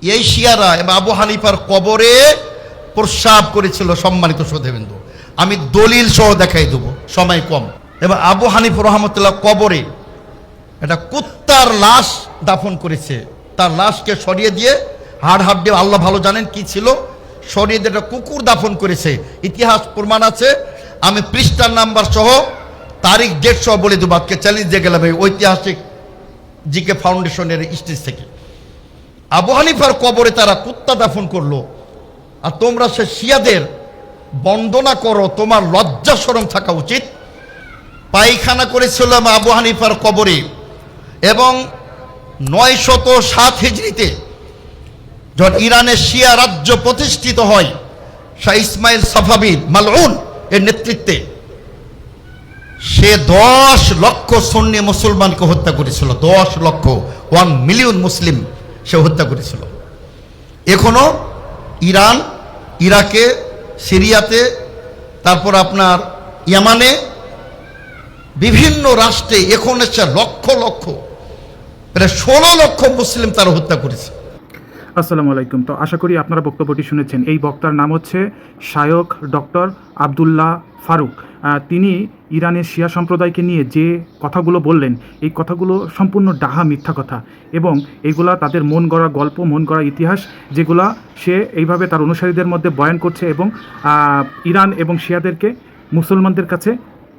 এই শিয়ারা এবং আবু হানিফার কবরে প্রস্রাব করেছিল। সম্মানিত শ্রোতাবৃন্দ, আমি দলিল সহ দেখাই দেবো, সময় কম। এবং আবু হানিফ রহমতুল্লাহ কবরে একটা কুত্তার লাশ দাফন করেছে। তার লাশকে সরিয়ে দিয়ে হাড় হাড্ডি আল্লাহ ভালো জানেন কি ছিল, সরিয়ে দিয়ে একটা কুকুর দাফন করেছে। ইতিহাস প্রমাণ আছে। আমি পৃষ্ঠার নাম্বার সহ তারিখ ডেট সহ বলে দেবো। আজকে চ্যালেঞ্জ দিয়ে গেলাম এই ঐতিহাসিক জিকে ফাউন্ডেশনের স্টেজ থেকে। আবু হানিফার কবরে তারা কুত্তা দাফন করলো, আর তোমরা সে শিয়াদের বন্দনা করো। তোমার লজ্জা শরম থাকা উচিত। পায়খানা করেছিল আবু হানিফার কবরে। এবং 907 হিজরিতে যখন ইরানের শিয়া রাজ্য প্রতিষ্ঠিত হয়, শাহ ইসমাইল সাফাবি মালউন এর নেতৃত্বে, সে 10 লক্ষ সুন্নি মুসলমানকে হত্যা করেছিল। 10 লক্ষ, 1 মিলিয়ন মুসলিম সে হত্যা করেছিল। এখনো ইরান, ইরাকে, সিরিয়াতে, তারপর আপনার ইয়ামানে, বিভিন্ন রাষ্ট্রে এখন এসে লক্ষ লক্ষ, প্রায় 16 লক্ষ মুসলিম তারা হত্যা করেছে। আসসালামু আলাইকুম। তো আশা করি আপনারা বক্তব্যটি শুনেছেন। এই বক্তার নাম হচ্ছে শায়খ ডক্টর আবদুল্লাহ ফারুক। তিনি ইরানের শিয়া সম্প্রদায়কে নিয়ে যে কথাগুলো বললেন, এই কথাগুলো সম্পূর্ণ ডাহা মিথ্যা কথা, এবং এইগুলা তাদের মন গড়া গল্প, মন গড়া ইতিহাস, যেগুলা সে এইভাবে তার অনুসারীদের মধ্যে বয়ান করছে এবং ইরান এবং শিয়াদেরকে মুসলমানদের কাছে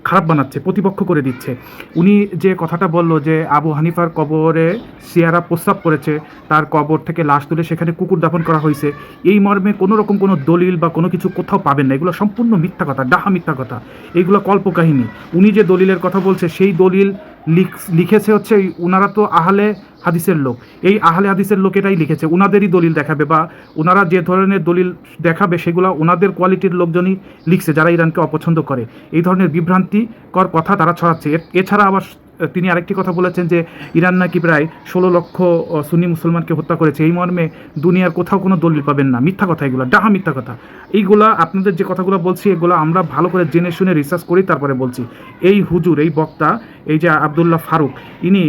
খারাপ বানাচ্ছে, প্রতিপক্ষ করে দিচ্ছে। উনি যে কথাটা বলল যে আবু হানিফার কবরে শিয়ারা প্রস্রাব করেছে, তার কবর থেকে লাশ তুলে সেখানে কুকুর দাফন করা হয়েছে, এই মর্মে কোনো রকম কোনো দলিল বা কোনো কিছু কোথাও পাবেন না। এগুলো সম্পূর্ণ মিথ্যা কথা, ডাহা মিথ্যা কথা, এইগুলো কল্পকাহিনী। উনি যে দলিলের কথা বলছে, সেই দলিল লিখেছে হচ্ছে উনারা তো আহলে হাদিসের লোক, এই আহলে হাদিসের লোক এটাই লিখেছে, উনাদেরই দলিল দেখাবে, বা ওনারা যে ধরনের দলিল দেখাবে সেগুলো ওনাদের কোয়ালিটির লোকজনই লিখছে, যারা ইরানকে অপছন্দ করে। এই ধরনের বিভ্রান্তিকর কথা তারা ছড়াচ্ছে। এছাড়া আবার তিনি আরেকটি কথা বলেছেন যে ইরান নাকি প্রায় 16 লক্ষ সুন্নি মুসলমানকে হত্যা করেছে। এই মর্মে দুনিয়ার কোথাও কোনো দলিল পাবেন না। মিথ্যা কথা, এগুলো ডাহা মিথ্যা কথা। এইগুলা আপনাদের যে কথাগুলো বলছি, এগুলো আমরা ভালো করে জেনে শুনে রিসার্চ করি তারপরে বলছি। এই হুজুর, এই বক্তা, এই যে আবদুল্লাহ ফারুক, ইনি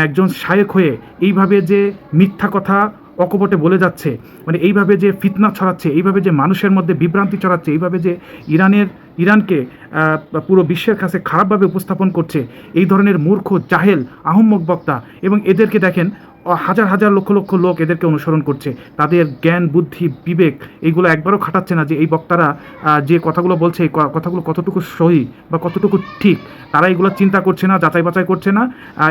একজন শায়েখ হয়ে এইভাবে যে মিথ্যা কথা অকপটে বলে যাচ্ছে, মানে এইভাবে যে ফিতনা ছড়াচ্ছে, এইভাবে যে মানুষের মধ্যে বিভ্রান্তি ছড়াচ্ছে, এইভাবে যে ইরানকে পুরো বিশ্বের কাছে খারাপভাবে উপস্থাপন করছে, এই ধরনের মূর্খ, জাহেল, আহম্মক বক্তা, এবং এদেরকে দেখেন হাজার হাজার লক্ষ লক্ষ লোক এদেরকে অনুসরণ করছে। তাদের জ্ঞান, বুদ্ধি, বিবেক এগুলো একবারও খাটাচ্ছে না যে এই বক্তারা যে কথাগুলো বলছে, এই কথাগুলো কতটুকু সহি বা কতটুকু ঠিক, তারা এগুলো চিন্তা করছে না, যাচাই বাছাই করছে না।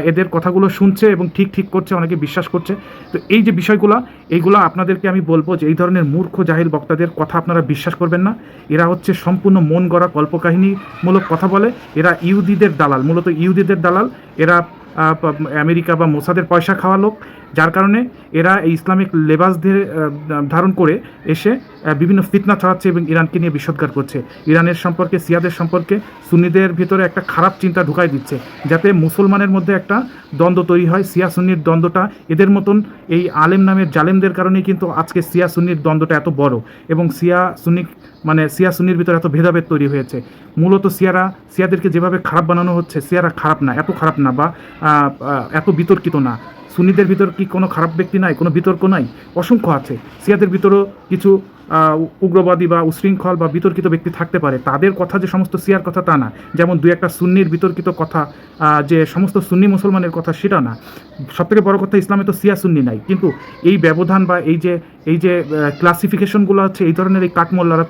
এদের কথাগুলো শুনছে এবং ঠিক করছে, অনেকে বিশ্বাস করছে। তো এই যে বিষয়গুলো, এইগুলো আপনাদেরকে আমি বলবো যে এই ধরনের মূর্খ জাহিল বক্তাদের কথা আপনারা বিশ্বাস করবেন না। এরা হচ্ছে সম্পূর্ণ মন গড়া কল্পকাহিনীমূলক কথা বলে। এরা ইহুদিদের দালাল, মূলত ইহুদিদের দালাল। এরা আমেরিকা বা মোসাদের পয়সা খাওয়া লোক, যার কারণে এরা এই ইসলামিক লেবাস ধারণ করে এসে বিভিন্ন ফিতনা ছড়াচ্ছে এবং ইরানকে নিয়ে বিষোদ্গার করছে। ইরানের সম্পর্কে, শিয়াদের সম্পর্কে সুন্নিদের ভিতরে একটা খারাপ চিন্তা ঢুকাই দিচ্ছে, যাতে মুসলমানের মধ্যে একটা দ্বন্দ্ব তৈরি হয়। শিয়া সুন্নির দ্বন্দ্বটা, এদের মতন এই আলেম নামের জালেমদের কারণেই কিন্তু আজকে শিয়া সুন্নির দ্বন্দ্বটা এত বড়, এবং শিয়া সুন্নির ভিতরে এত ভেদাভেদ তৈরি হয়েছে। মূলত শিয়াদেরকে যেভাবে খারাপ বানানো হচ্ছে, শিয়ারা খারাপ না, এত খারাপ না, বা এত বিতর্কিত না। সুন্নিদের ভিতর কি কোনো খারাপ ব্যক্তি নাই, কোনো বিতর্ক নাই? অসংখ্য আছে। শিয়াদের ভিতরেও কিছু উগ্রবাদী বা উশৃঙ্খল বা বিতর্কিত ব্যক্তি থাকতে পারে। তাদের কথা যে সমস্ত শিয়ার কথা তা না। যেমন দুই একটা সুন্নির বিতর্কিত কথা যে সমস্ত সুন্নি মুসলমানের কথা, সেটা না। সবথেকে বড় কথা, ইসলামে তো শিয়া সুন্নি নাই, কিন্তু এই ব্যবধান বা এই যে ক্লাসিফিকেশনগুলো হচ্ছে, এই ধরনের এই কাঠমোল্লারা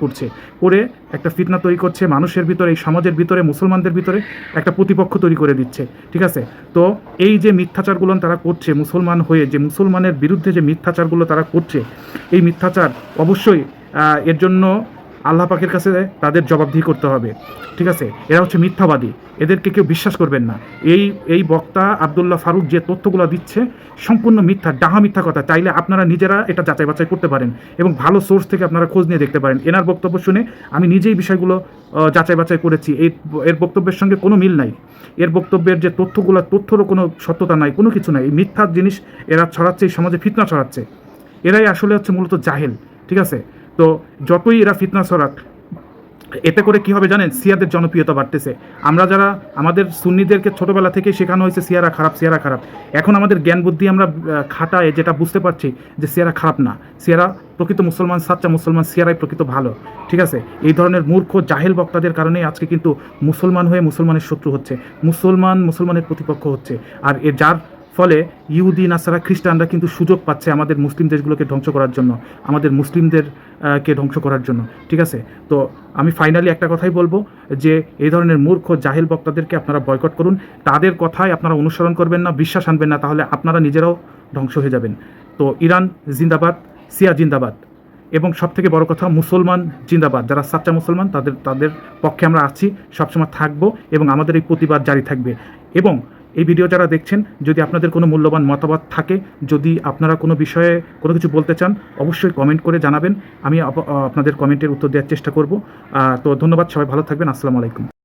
করে একটা ফিতনা তৈরি করছে মানুষের ভিতরে, এই সমাজের ভিতরে, মুসলমানদের ভিতরে একটা প্রতিপক্ষ তৈরি করে দিচ্ছে। ঠিক আছে? তো এই যে মিথ্যাচারগুলো তারা করছে, মুসলমান হয়ে যে মুসলমানের বিরুদ্ধে যে মিথ্যাচারগুলো তারা করছে, এই মিথ্যাচার অবশ্যই এর জন্য আল্লাহ পাকের কাছে তাদের জবাবদিহি করতে হবে। ঠিক আছে? এরা হচ্ছে মিথ্যাবাদী, এদেরকে কেউ বিশ্বাস করবেন না। এই বক্তা আবদুল্লাহ ফারুক যে তথ্যগুলো দিচ্ছে সম্পূর্ণ মিথ্যা, ডাহা মিথ্যা কথা। চাইলে আপনারা নিজেরা এটা যাচাই বাছাই করতে পারেন এবং ভালো সোর্স থেকে আপনারা খোঁজ নিয়ে দেখতে পারেন। এনার বক্তব্য শুনে আমি নিজেই বিষয়গুলো যাচাই বাছাই করেছি। এর বক্তব্যের সঙ্গে কোনো মিল নাই। এর বক্তব্যের যে তথ্যরও কোনো সত্যতা নাই, কোনো কিছু নাই। এই মিথ্যার জিনিস এরা ছড়াচ্ছে, এই সমাজে ফিতনা ছড়াচ্ছে। এরাই আসলে হচ্ছে মূলত জাহেল। ঠিক আছে? তো যতই এরা ফিতনা ছড়াক, এতে করে কি হবে জানেন, শিয়াদের জনপ্রিয়তা বাড়তেছে। আমরা যারা আমাদের সুন্নিদেরকে ছোটবেলা থেকে শেখানো হয়েছে শিয়ারা খারাপ, শিয়ারা খারাপ, এখন আমাদের জ্ঞান বুদ্ধি আমরা খাটায় যেটা বুঝতে পারছি যে শিয়ারা খারাপ না, শিয়ারা প্রকৃত মুসলমান, সাচ্চা মুসলমান, শিয়ারাই প্রকৃত ভালো। ঠিক আছে, এই ধরনের মূর্খ জাহেল বক্তাদের কারণেই আজকে কিন্তু মুসলমান হয়ে মুসলমানের শত্রু হচ্ছে, মুসলমানের প্রতিপক্ষ হচ্ছে। আর যার ফলে ইহুদি, নাসারা, খ্রিস্টানরা কিন্তু সুযোগ পাচ্ছে আমাদের মুসলিম দেশগুলোকে ধ্বংস করার জন্য, আমাদের মুসলিমদেরকে ধ্বংস করার জন্য। ঠিক আছে, তো আমি ফাইনালি একটা কথাই বলবো যে এই ধরনের মূর্খ জাহেল বক্তাদেরকে আপনারা বয়কট করুন, তাদের কথায় আপনারা অনুসরণ করবেন না, বিশ্বাস আনবেন না, তাহলে আপনারা নিজেরাও ধ্বংস হয়ে যাবেন। তো ইরান জিন্দাবাদ, সিয়া জিন্দাবাদ, এবং সবথেকে বড় কথা মুসলমান জিন্দাবাদ। যারা সাচ্চা মুসলমান তাদের পক্ষে আমরা আছি, সবসময় থাকবো, এবং আমাদের এই প্রতিবাদ জারি থাকবে। এবং এই ভিডিও যারা দেখছেন, যদি আপনাদের কোনো মূল্যবান মতামত থাকে, যদি আপনারা কোনো বিষয়ে কোনো কিছু বলতে চান, অবশ্যই কমেন্ট করে জানাবেন, আমি আপনাদের কমেন্টের উত্তর দেওয়ার চেষ্টা করব। তো ধন্যবাদ, সবাই ভালো থাকবেন, আসসালামু আলাইকুম।